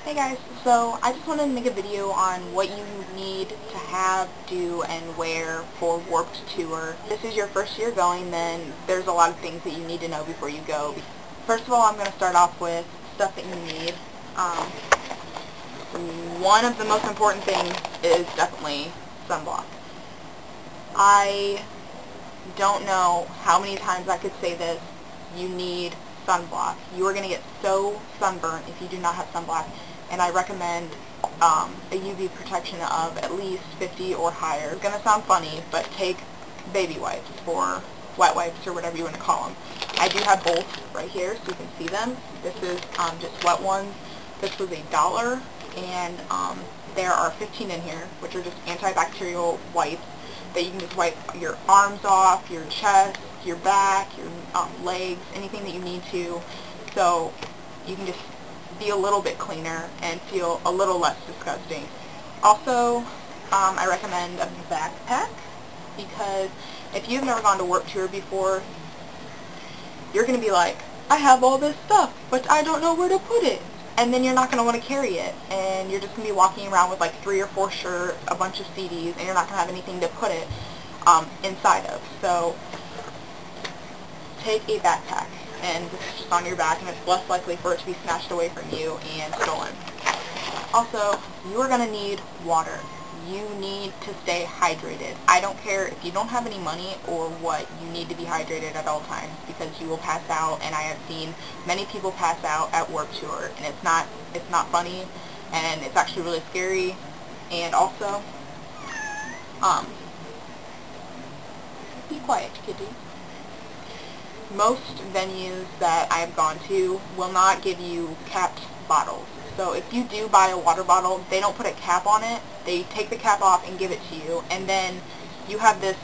Hey guys, so I just wanted to make a video on what you need to have, do, and wear for Warped Tour. If this is your first year going, then there's a lot of things that you need to know before you go. First of all, I'm going to start off with stuff that you need. One of the most important things is definitely sunblock. I don't know how many times I could say this. You need sunblock. You are going to get so sunburnt if you do not have sunblock, and I recommend a UV protection of at least 50 or higher. It's going to sound funny, but take baby wipes or wet wipes or whatever you want to call them. I do have both right here so you can see them. This is just wet ones. This was $1, and there are 15 in here, which are just antibacterial wipes that you can just wipe your arms off, your chest, your back, your legs, anything that you need to, so you can just be a little bit cleaner and feel a little less disgusting. Also, I recommend a backpack, because if you've never gone to Warped Tour before, you're going to be like, I have all this stuff, but I don't know where to put it. And then you're not going to want to carry it, and you're just going to be walking around with like 3 or 4 shirts, a bunch of CDs, and you're not going to have anything to put it inside of. So take a backpack, and this is just on your back, and it's less likely for it to be snatched away from you and stolen. Also, you are going to need water. You need to stay hydrated. I don't care if you don't have any money or what, you need to be hydrated at all times, because you will pass out, and I have seen many people pass out at Warped Tour, and it's not funny, and it's actually really scary. And also, be quiet, kitty. Most venues that I've gone to will not give you capped bottles. So if you do buy a water bottle, they don't put a cap on it. They take the cap off and give it to you, and then you have this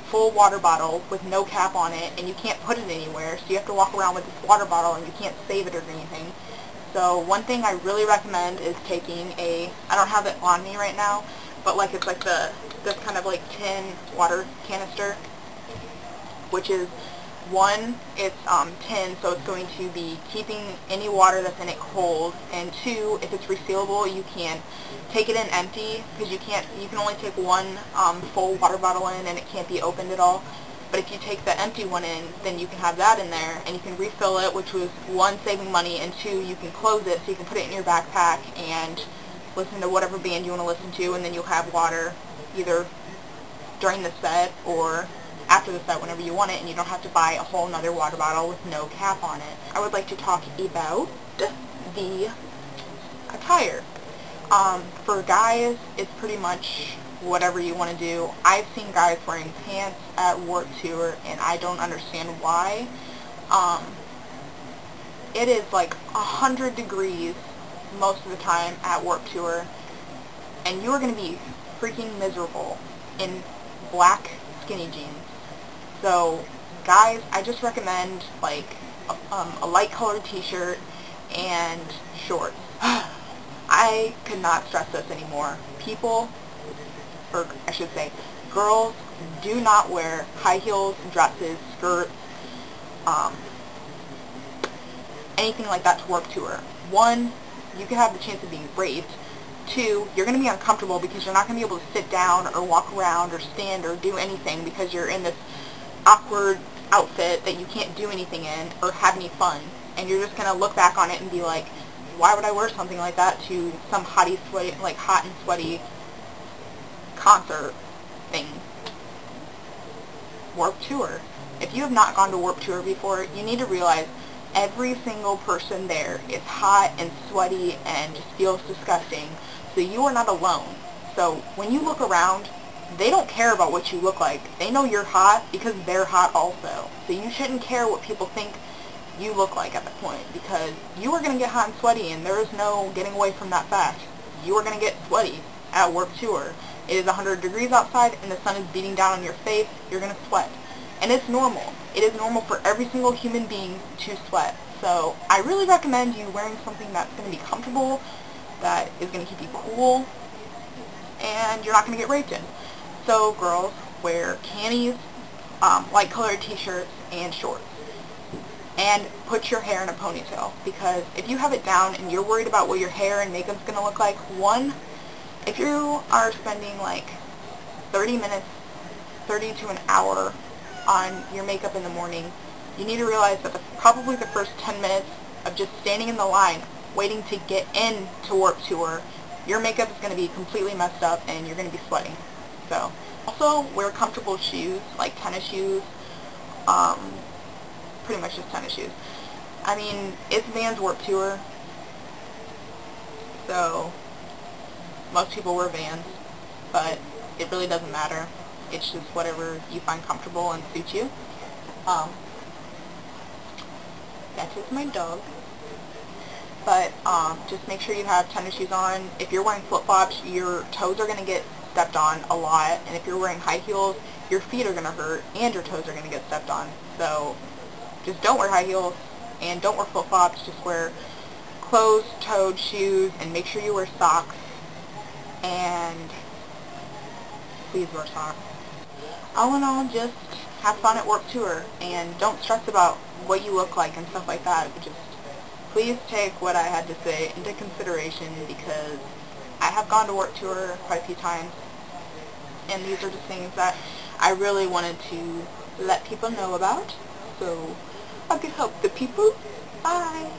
full water bottle with no cap on it, and you can't put it anywhere, so you have to walk around with this water bottle, and you can't save it or anything. So one thing I really recommend is taking I don't have it on me right now, but like it's like this kind of like tin water canister, which is, one, it's tin, so it's going to be keeping any water that's in it cold, and two, if it's resealable, you can take it in empty, because you can only take one full water bottle in, and it can't be opened at all. But if you take the empty one in, then you can have that in there, and you can refill it, which was, one, saving money, and two, you can close it so you can put it in your backpack and listen to whatever band you want to listen to, and then you'll have water either during the set or after the set whenever you want it, and you don't have to buy a whole nother water bottle with no cap on it. I would like to talk about the attire. For guys, it's pretty much whatever you want to do. I've seen guys wearing pants at Warped Tour, and I don't understand why. It is like 100 degrees most of the time at Warped Tour, and you're going to be freaking miserable in black skinny jeans. So, guys, I just recommend like a light colored t-shirt and shorts. I could not stress this anymore. People, or I should say, girls, do not wear high heels, dresses, skirts, anything like that to Warped Tour. One, you could have the chance of being raped. Two, you're going to be uncomfortable because you're not going to be able to sit down or walk around or stand or do anything, because you're in this awkward outfit that you can't do anything in or have any fun, and you're just going to look back on it and be like, why would I wear something like that to some hot and sweaty concert thing? Warped Tour. If you have not gone to Warped Tour before, you need to realize every single person there is hot and sweaty and just feels disgusting, so you are not alone. So when you look around, they don't care about what you look like. They know you're hot because they're hot also. So you shouldn't care what people think you look like at that point, because you are going to get hot and sweaty, and there is no getting away from that fact. You are going to get sweaty at Warped Tour. It is 100 degrees outside, and the sun is beating down on your face. You're going to sweat. And it's normal. It is normal for every single human being to sweat. So I really recommend you wearing something that's going to be comfortable, that is going to keep you cool, and you're not going to get raped in. So girls, wear canis, light colored t-shirts, and shorts. and put your hair in a ponytail, because if you have it down and you're worried about what your hair and makeup's going to look like, one, if you are spending like 30 minutes, 30 to an hour on your makeup in the morning, you need to realize that probably the first 10 minutes of just standing in the line waiting to get in to Warped Tour, your makeup is going to be completely messed up and you're going to be sweating. So, also wear comfortable shoes, like tennis shoes, pretty much just tennis shoes. I mean, it's Vans Warped Tour, so most people wear Vans, but it really doesn't matter. It's just whatever you find comfortable and suits you. That is my dog. But just make sure you have tennis shoes on. If you're wearing flip-flops, your toes are going to get stepped on a lot. And if you're wearing high heels, your feet are going to hurt and your toes are going to get stepped on. So just don't wear high heels and don't wear flip-flops. Just wear closed-toed shoes and make sure you wear socks. And please wear socks. All in all, just have fun at Warped Tour and don't stress about what you look like and stuff like that. Just please take what I had to say into consideration, because I have gone to Warped Tour quite a few times, and these are just things that I really wanted to let people know about. So I can help the people. Bye!